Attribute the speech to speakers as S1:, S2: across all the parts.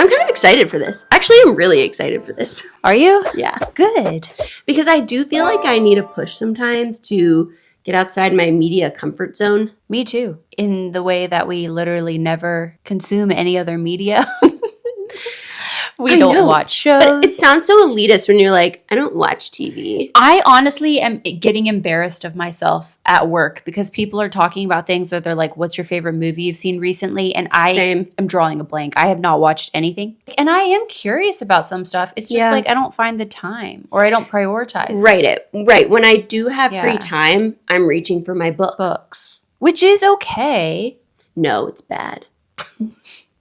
S1: kind of excited for this. Actually, I'm really excited for this.
S2: Are you?
S1: Yeah.
S2: Good.
S1: Because I do feel like I need a push sometimes to get outside my media comfort zone.
S2: Me too. In the way that we literally never consume any other media. We don't watch shows.
S1: But it sounds so elitist when you're like, I don't watch TV.
S2: I honestly am getting embarrassed of myself at work because people are talking about things or they're like, what's your favorite movie you've seen recently? And I am drawing a blank. I have not watched anything. And I am curious about some stuff. It's just like I don't find the time or I don't prioritize.
S1: Right. When I do have free time, I'm reaching for my books.
S2: Which is okay.
S1: No, it's bad.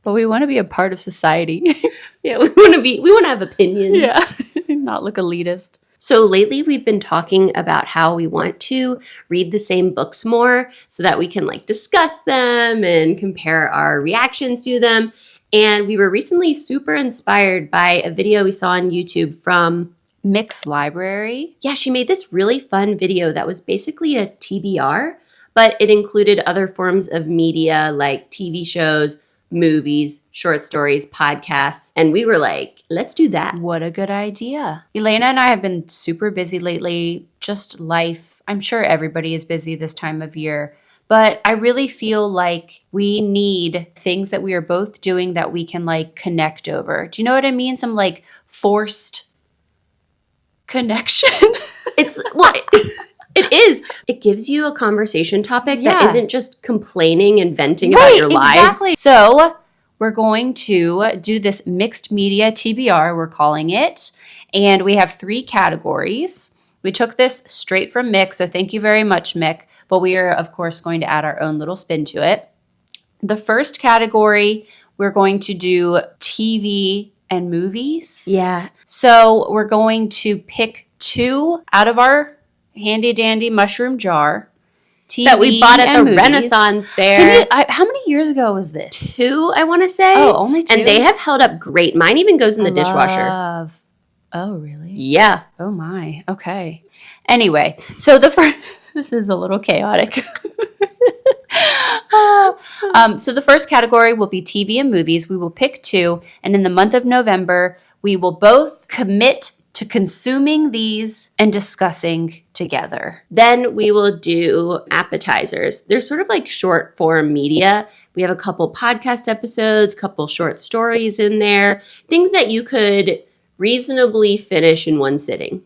S2: But we want to be a part of society.
S1: Yeah, we want to have opinions.
S2: Yeah, not look elitist.
S1: So lately we've been talking about how we want to read the same books more so that we can like discuss them and compare our reactions to them. And we were recently super inspired by a video we saw on YouTube from
S2: Mixed Library.
S1: Yeah, she made this really fun video that was basically a TBR, but it included other forms of media like TV shows, movies, short stories, podcasts, and we were like, let's do that.
S2: What a good idea. Elena and I have been super busy lately, just life. I'm sure everybody is busy this time of year, but I really feel like we need things that we are both doing that we can like connect over. Do you know what I mean? Some like forced connection.
S1: It is. It gives you a conversation topic that isn't just complaining and venting about your lives.
S2: Exactly. So we're going to do this mixed media TBR, we're calling it. And we have 3 categories. We took this straight from Mick, so thank you very much, Mick. But we are, of course, going to add our own little spin to it. The first category, we're going to do TV and movies.
S1: Yeah.
S2: So we're going to pick 2 out of our handy dandy mushroom jar. TV
S1: that we bought at the
S2: movies.
S1: Renaissance Fair.
S2: How many years ago was this?
S1: 2, I want to say.
S2: Oh, only 2?
S1: And they have held up great. Mine even goes in the dishwasher.
S2: Oh, really?
S1: Yeah.
S2: Oh, my. Okay. Anyway, so the first... This is a little chaotic. So the first category will be TV and movies. We will pick 2. And in the month of November, we will both commit to consuming these and discussing together.
S1: Then we will do appetizers. They're sort of like short form media. We have a couple podcast episodes, couple short stories in there, things that you could reasonably finish in one sitting.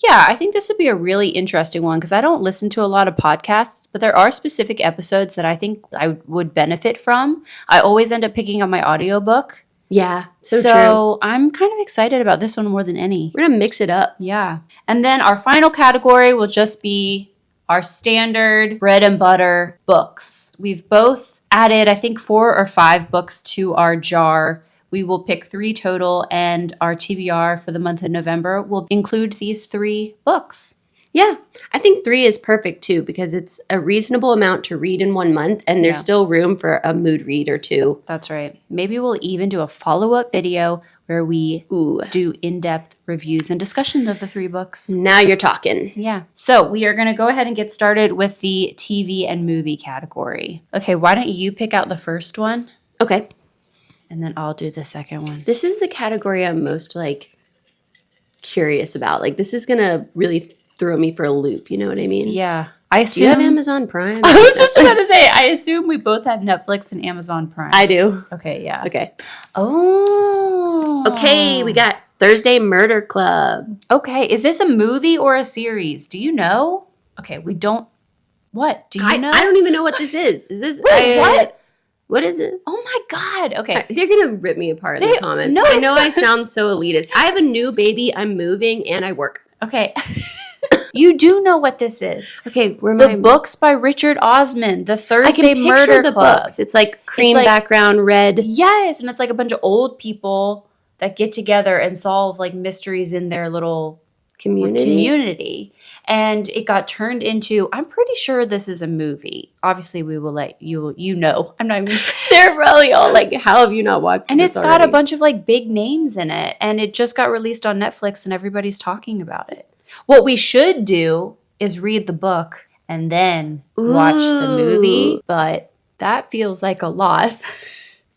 S2: Yeah, I think this would be a really interesting one because I don't listen to a lot of podcasts, but there are specific episodes that I think I would benefit from. I always end up picking up my audiobook.
S1: Yeah, so
S2: true. I'm kind of excited about this one more than any.
S1: We're going to mix it up.
S2: Yeah. And then our final category will just be our standard bread and butter books. We've both added, I think, 4 or 5 books to our jar. We will pick 3 total, and our TBR for the month of November will include these 3 books.
S1: Yeah, I think 3 is perfect too because it's a reasonable amount to read in 1 month and there's still room for a mood read or 2.
S2: That's right. Maybe we'll even do a follow-up video where we do in-depth reviews and discussion of the 3 books.
S1: Now you're talking.
S2: Yeah. So we are going to go ahead and get started with the TV and movie category. Okay, why don't you pick out the first one?
S1: Okay.
S2: And then I'll do the second one.
S1: This is the category I'm most like curious about. Like this is going to really throw me for a loop. You know what I mean?
S2: Yeah.
S1: Do you have Amazon Prime?
S2: I was just about to say, I assume we both have Netflix and Amazon Prime.
S1: I do.
S2: Okay, yeah.
S1: Okay.
S2: Oh.
S1: Okay, we got Thursday Murder Club.
S2: Okay, is this a movie or a series? Do you know? Okay, we don't. What? Do you know?
S1: I don't even know what this is. Is this?
S2: Wait, what?
S1: What is this?
S2: Oh my God. Okay.
S1: They're going to rip me apart in the comments.
S2: No,
S1: I know I sound so elitist. I have a new baby. I'm moving and I work.
S2: Okay. You do know what this is.
S1: Okay,
S2: the books by Richard Osman, the Thursday Murder
S1: the
S2: Club.
S1: Books. It's like cream background, red.
S2: Yes, and it's like a bunch of old people that get together and solve like mysteries in their little community. And it got turned into, I'm pretty sure this is a movie. Obviously, we will let you know. I'm not even.
S1: They're probably all like, how have you not watched
S2: And
S1: this
S2: it's
S1: already?
S2: got a bunch of like big names in it. And it just got released on Netflix and everybody's talking about it. What we should do is read the book and then watch the movie. But that feels like a lot.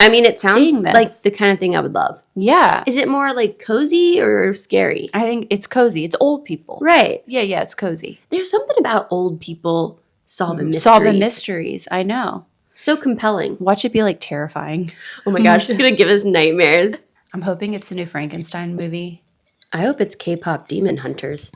S1: I mean, it sounds
S2: seeing this.
S1: like the kind of thing I would love.
S2: Yeah.
S1: Is it more like cozy or scary?
S2: I think it's cozy. It's old people.
S1: Right.
S2: Yeah, it's cozy.
S1: There's something about old people solving mysteries.
S2: Solving mysteries. I know.
S1: So compelling.
S2: Watch it be like terrifying.
S1: Oh my gosh, it's going to give us nightmares.
S2: I'm hoping it's the new Frankenstein movie.
S1: I hope it's K-pop Demon Hunters.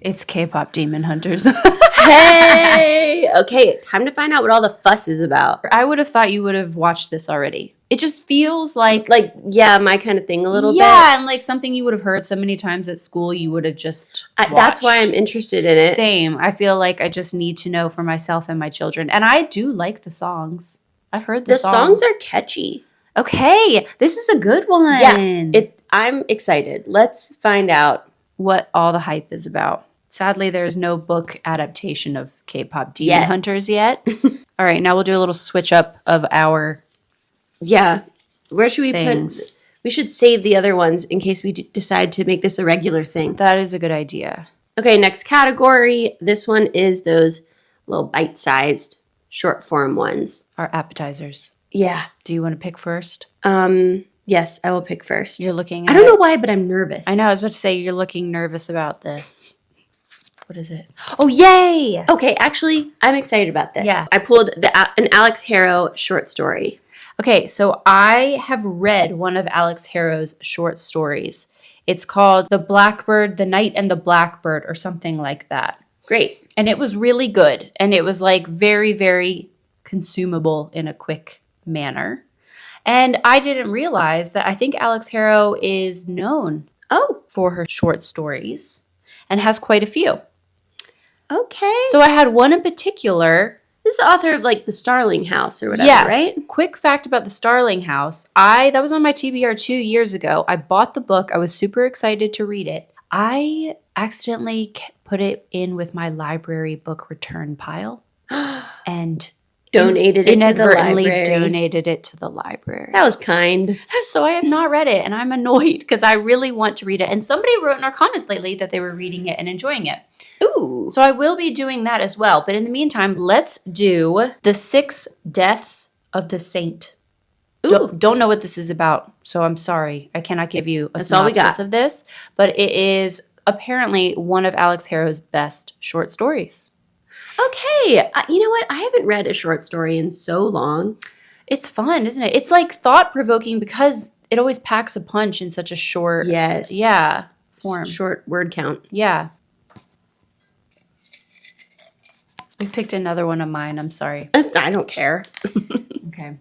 S2: It's K-pop Demon Hunters.
S1: Hey! Okay, time to find out what all the fuss is about.
S2: I would have thought you would have watched this already. It just feels like
S1: yeah, my kind of thing a little bit.
S2: Yeah, and like something you would have heard so many times at school, you would have just watched.
S1: That's why I'm interested in it.
S2: Same. I feel like I just need to know for myself and my children. And I do like the songs. I've heard the songs.
S1: The songs are catchy.
S2: Okay, this is a good one.
S1: Yeah, I'm excited. Let's find out
S2: what all the hype is about. Sadly, there's no book adaptation of K-pop Demon Hunters yet. All right, now we'll do a little switch up of our
S1: Where should we put? We should save the other ones in case we decide to make this a regular thing.
S2: That is a good idea.
S1: Okay, next category. This one is those little bite-sized short form ones.
S2: Our appetizers.
S1: Yeah.
S2: Do you want to pick first?
S1: Yes, I will pick first.
S2: You're looking at
S1: I don't know why, but I'm nervous.
S2: I know, I was about to say you're looking nervous about this. What is it? Oh, yay!
S1: Okay, actually, I'm excited about this.
S2: Yeah.
S1: I pulled an Alix Harrow short story.
S2: Okay, so I have read one of Alix Harrow's short stories. It's called The Blackbird, The Knight and the Blackbird, or something like that.
S1: Great.
S2: And it was really good. And it was like very, very consumable in a quick manner. And I didn't realize that I think Alix Harrow is known for her short stories and has quite a few.
S1: Okay.
S2: So I had one in particular.
S1: This is the author of like The Starling House or whatever, right?
S2: Quick fact about The Starling House. That was on my TBR 2 years ago. I bought the book. I was super excited to read it. I accidentally put it in with my library book return pile and
S1: donated it to the library.
S2: Donated it to the library.
S1: That was kind.
S2: So I have not read it, and I'm annoyed because I really want to read it. And somebody wrote in our comments lately that they were reading it and enjoying it.
S1: Ooh.
S2: So I will be doing that as well. But in the meantime, let's do The 6 Deaths of the Saint. Don't know what this is about, so I'm sorry. I cannot give you a synopsis of this. But it is apparently one of Alix Harrow's best short stories.
S1: Okay. You know what? I haven't read a short story in so long.
S2: It's fun, isn't it? It's like thought-provoking because it always packs a punch in such a short form.
S1: Short word count.
S2: Yeah. We picked another one of mine. I'm sorry.
S1: I don't care.
S2: Okay.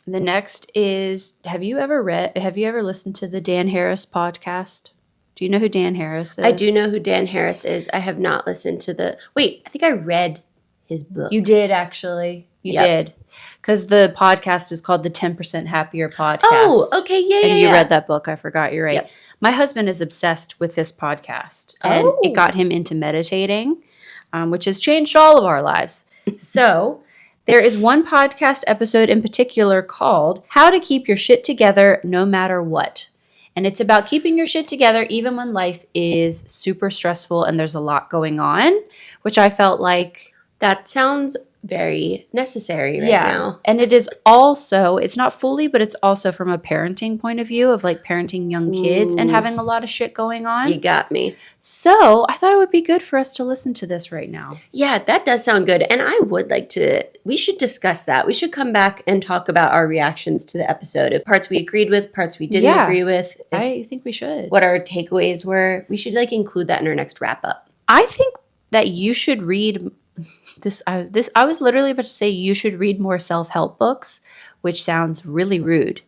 S2: The next is, have you ever listened to the Dan Harris podcast? Do you know who Dan Harris is?
S1: I do know who Dan Harris is. I have not listened to I think I read his book.
S2: You did, actually. You did. Because the podcast is called the 10% Happier Podcast.
S1: Oh, okay. Yeah,
S2: and you read that book. I forgot. You're right. Yep. My husband is obsessed with this podcast. And it got him into meditating, which has changed all of our lives. So there is one podcast episode in particular called How to Keep Your Shit Together No Matter What. And it's about keeping your shit together even when life is super stressful and there's a lot going on, which I felt like
S1: that sounds very necessary now.
S2: And it is also, it's not fully, but it's also from a parenting point of view of like parenting young kids and having a lot of shit going on.
S1: You got me.
S2: So I thought it would be good for us to listen to this right now.
S1: Yeah, that does sound good. And I would like we should discuss that. We should come back and talk about our reactions to the episode. If parts we agreed with, parts we didn't agree with.
S2: I think we should.
S1: What our takeaways were. We should include that in our next wrap up.
S2: I think that you should read I was literally about to say you should read more self-help books, which sounds really rude.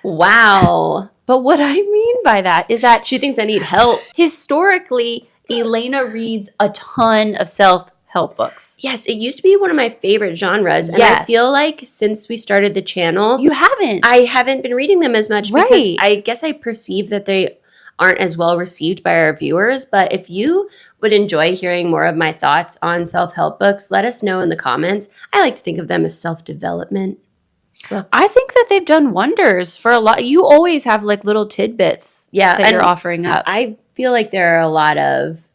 S1: Wow.
S2: But what I mean by that is that
S1: she thinks I need help.
S2: Historically, Elena reads a ton of self-help books.
S1: Yes, it used to be one of my favorite genres. And I feel like since we started the channel, I haven't been reading them as much because I guess I perceive that they aren't as well received by our viewers. But if you would enjoy hearing more of my thoughts on self-help books, let us know in the comments. I like to think of them as self-development books.
S2: I think that they've done wonders for a lot. You always have like little tidbits that you're offering up.
S1: I feel like there are a lot of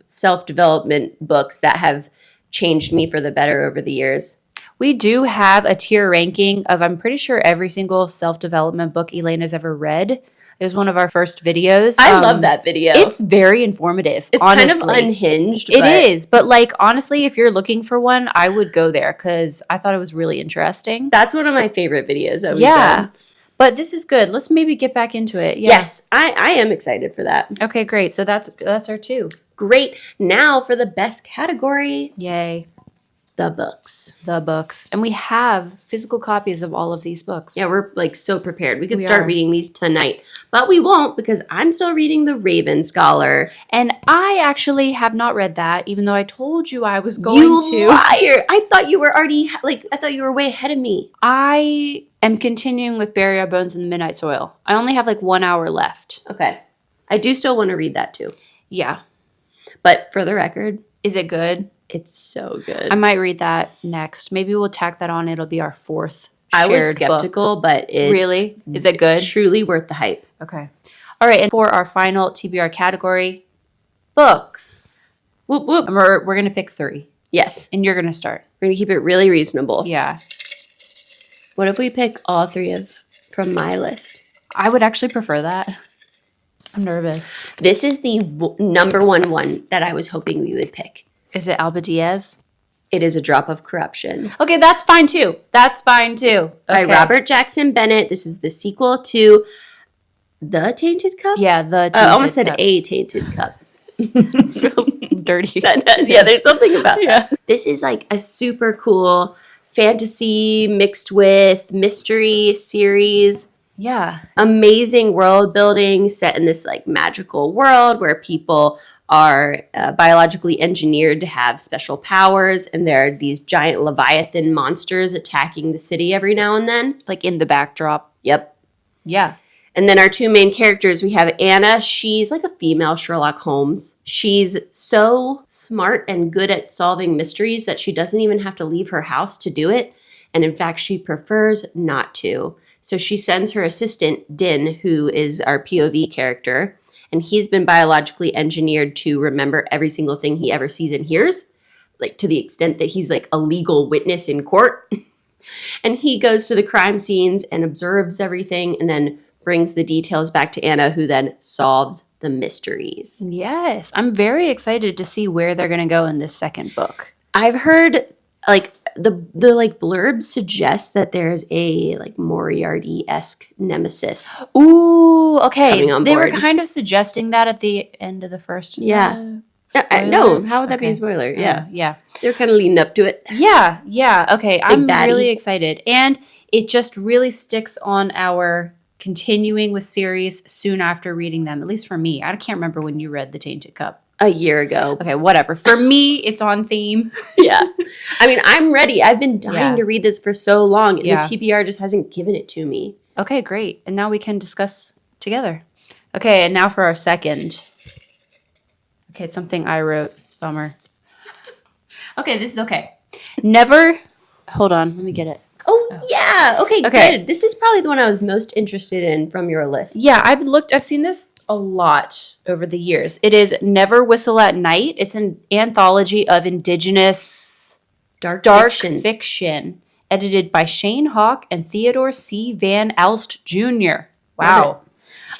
S1: self-development books that have changed me for the better over the years.
S2: We do have a tier ranking of, I'm pretty sure, every single self-development book Elena's ever read. It was one of our first videos.
S1: I love that video.
S2: It's very informative.
S1: It's
S2: honestly.
S1: kind of unhinged.
S2: It is. But like, honestly, if you're looking for one, I would go there because I thought it was really interesting.
S1: That's one of my favorite videos that we've done.
S2: But this is good. Let's maybe get back into it. Yeah.
S1: Yes, I am excited for that.
S2: Okay, great. So that's our 2.
S1: Great. Now for the best category.
S2: Yay.
S1: The books.
S2: The books. And we have physical copies of all of these books.
S1: Yeah, we're like so prepared. We could start reading these tonight. But we won't because I'm still reading The Raven Scholar.
S2: And I actually have not read that, even though I told you I was going to.
S1: You liar! I thought you were already, I thought you were way ahead of me.
S2: I am continuing with Bury Our Bones in the Midnight Soil. I only have like 1 hour left.
S1: Okay. I do still want to read that too.
S2: Yeah.
S1: But for the record.
S2: Is it good?
S1: It's so good.
S2: I might read that next. Maybe we'll tack that on. It'll be our 4th
S1: I was
S2: shared
S1: skeptical,
S2: book.
S1: but it's
S2: really? Is it good?
S1: Truly worth the hype.
S2: Okay. All right. And for our final TBR category, books.
S1: Whoop, whoop.
S2: And we're going to pick 3.
S1: Yes.
S2: And you're going to start.
S1: We're going to keep it really reasonable.
S2: Yeah.
S1: What if we pick all 3 from my list?
S2: I would actually prefer that. I'm nervous.
S1: This is the number one that I was hoping we would pick.
S2: Is it Alba Diaz?
S1: It is A Drop of Corruption.
S2: Okay, that's fine too. Okay.
S1: By Robert Jackson Bennett. This is the sequel to The Tainted Cup?
S2: Yeah, The Tainted
S1: I almost
S2: Cup.
S1: said A Tainted Cup.
S2: Feels dirty.
S1: Yeah, there's something about that. This is like a super cool fantasy mixed with mystery series.
S2: Yeah.
S1: Amazing world building set in this like magical world where people are biologically engineered to have special powers, and there are these giant leviathan monsters attacking the city every now and then.
S2: Like in the backdrop.
S1: Yep.
S2: Yeah.
S1: And then our 2 main characters, we have Anna. She's like a female Sherlock Holmes. She's so smart and good at solving mysteries that she doesn't even have to leave her house to do it. And in fact, she prefers not to. So she sends her assistant, Din, who is our POV character, and he's been biologically engineered to remember every single thing he ever sees and hears, like to the extent that he's like a legal witness in court. And he goes to the crime scenes and observes everything and then brings the details back to Anna, who then solves the mysteries.
S2: Yes. I'm very excited to see where they're going to go in this second book.
S1: I've heard like the like blurbs suggest that there's a like Moriarty-esque nemesis.
S2: Ooh, okay.
S1: Coming on
S2: they were
S1: board.
S2: kind of suggesting that at the end of the first.
S1: Yeah.
S2: Spoiler?
S1: No, how would that be a
S2: Okay.
S1: spoiler? Yeah.
S2: Yeah.
S1: They're kind of leading up to it.
S2: Yeah. Okay. I'm
S1: baddie.
S2: really excited. And it just really sticks on our continuing with series soon after reading them, at least for me. I can't remember when you read The Tainted Cup.
S1: A year ago.
S2: Okay, whatever. For me, it's on theme.
S1: Yeah. I mean, I'm ready. I've been dying to read this for so long, and
S2: Yeah.
S1: the TBR just hasn't given it to me.
S2: Okay, great. And now we can discuss together. Okay, and now for our second. Okay, it's something I wrote. Bummer. Okay, this is okay. Never. Hold on, let me get it.
S1: Oh, yeah. Okay,
S2: Okay.
S1: good. This is probably the one I was most interested in from your list.
S2: Yeah, I've seen this a lot over the years. It is Never Whistle at Night. It's an anthology of Indigenous
S1: Dark
S2: fiction, edited by Shane Hawk and Theodore C. Van Alst Jr.
S1: Wow.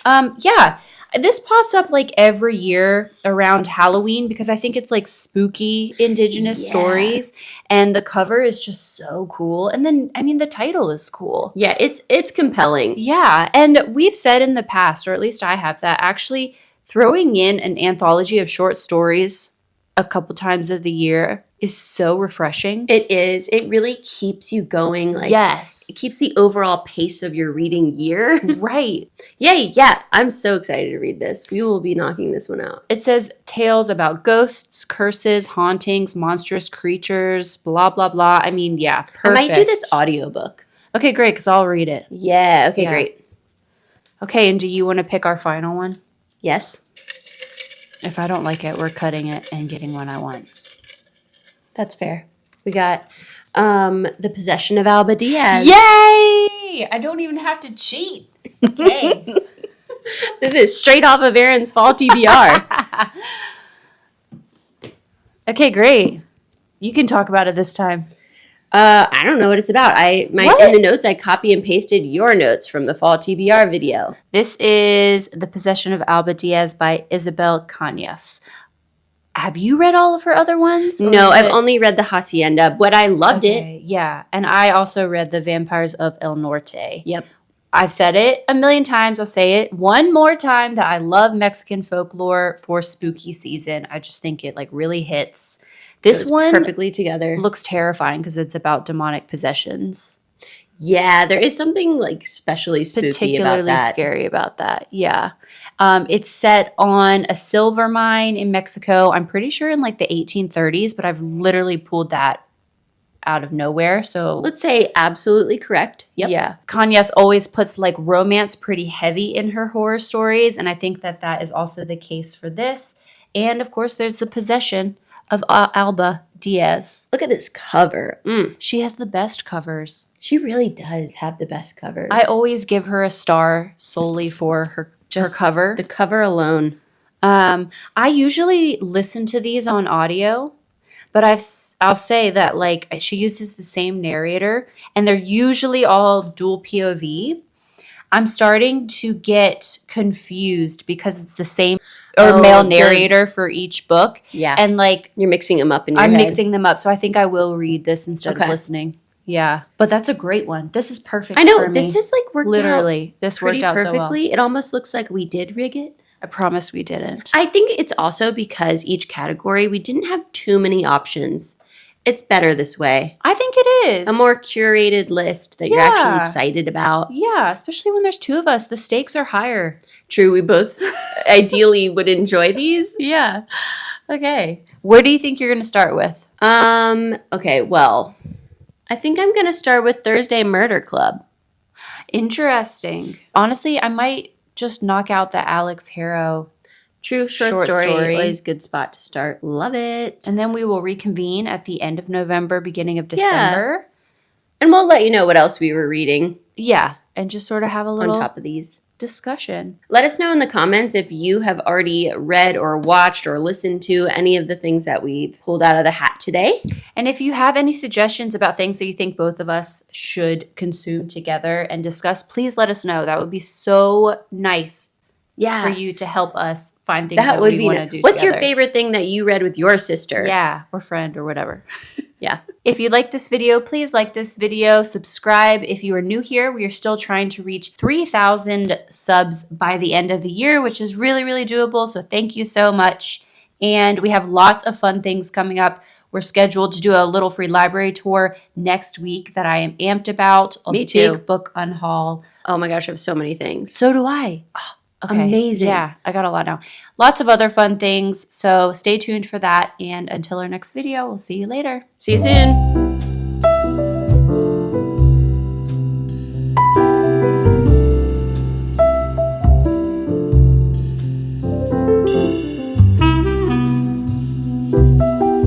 S2: Yeah, this pops up like every year around Halloween because I think it's like spooky Indigenous stories, and the cover is just so cool. And then, I mean, the title is cool.
S1: Yeah, it's compelling.
S2: Yeah, and we've said in the past, or at least I have, that actually throwing in an anthology of short stories a couple times of the year is so refreshing.
S1: It is. It really keeps you going. Like,
S2: Yes.
S1: it keeps the overall pace of your reading year.
S2: Right.
S1: Yay, yeah. I'm so excited to read this. We will be knocking this one out.
S2: It says tales about ghosts, curses, hauntings, monstrous creatures, blah, blah, blah. I mean, yeah, perfect.
S1: I might do this audiobook.
S2: Okay, great, because I'll read it.
S1: Yeah, okay,
S2: Yeah.
S1: great.
S2: Okay, and do you want to pick our final one?
S1: Yes.
S2: If I don't like it, we're cutting it and getting one I want.
S1: That's fair. We got The Possession of Alba Diaz.
S2: Yay! I don't even have to cheat. Okay.
S1: This is straight off of Erin's fall TBR.
S2: Okay, great. You can talk about it this time.
S1: I don't know what it's about. In the notes, I copy and pasted your notes from the fall TBR video.
S2: This is The Posession of Alba Diaz by Isabel Cañas. Have you read all of her other ones?
S1: No, I've only read The Hacienda, but I loved it.
S2: Yeah, and I also read The Vampires of El Norte.
S1: Yep.
S2: I've said it a million times. I'll say it one more time that I love Mexican folklore for spooky season. I just think it like really hits. This one
S1: perfectly together.
S2: Looks terrifying because it's about demonic possessions.
S1: Yeah, there is something like especially spooky
S2: particularly
S1: about that.
S2: Scary about that. Yeah. It's set on a silver mine in Mexico. I'm pretty sure in like the 1830s, but I've literally pulled that out of nowhere. So
S1: let's say absolutely correct. Yep.
S2: Yeah. Cañas always puts like romance pretty heavy in her horror stories. And I think that that is also the case for this. And of course, there's the possession of Alba Diaz.
S1: Look at this cover.
S2: She has the best covers.
S1: She really does have the best covers.
S2: I always give her a star solely for her cover.
S1: The cover alone.
S2: I usually listen to these on audio, but I'll say that like she uses the same narrator, and they're usually all dual POV. I'm starting to get confused because it's the same male narrator for each book.
S1: Yeah.
S2: And like
S1: you're mixing them up in your head.
S2: I'm mixing them up. So I think I will read this instead of listening. Yeah. But that's a great one. This is perfect.
S1: I know.
S2: For me.
S1: This is like worked
S2: literally.
S1: out
S2: This worked out
S1: perfectly.
S2: So well.
S1: It almost looks like we did rig it.
S2: I promise we didn't.
S1: I think it's also because each category, we didn't have too many options. It's better this way.
S2: I think it is.
S1: A more curated list that you're actually excited about.
S2: Yeah, especially when there's two of us. The stakes are higher.
S1: True, we both ideally would enjoy these.
S2: Yeah. Okay. Where do you think you're going to start with?
S1: Okay, well, I think I'm going to start with Thursday Murder Club.
S2: Interesting. Honestly, I might just knock out the Alix Harrow.
S1: True, short story. Always good spot to start. Love it.
S2: And then we will reconvene at the end of November, beginning of December.
S1: And we'll let you know what else we were reading.
S2: Yeah. And just sort of have a little
S1: on top of these
S2: discussion.
S1: Let us know in the comments if you have already read or watched or listened to any of the things that we've pulled out of the hat today.
S2: And if you have any suggestions about things that you think both of us should consume together and discuss, please let us know. That would be so nice. For you to help us find things that we want to do
S1: What's
S2: together.
S1: your favorite thing that you read with your sister?
S2: Yeah, or friend or whatever.
S1: Yeah.
S2: If you like this video, please like this video. Subscribe. If you are new here, we are still trying to reach 3,000 subs by the end of the year, which is really, really doable. So thank you so much. And we have lots of fun things coming up. We're scheduled to do a little free library tour next week that I am amped about.
S1: Me too.
S2: Big book unhaul.
S1: Oh my gosh, I have so many things.
S2: So do I. Oh. Okay.
S1: Amazing.
S2: Yeah, I got a lot now. Lots of other fun things. So stay tuned for that. And until our next video, we'll see you later.
S1: See you soon.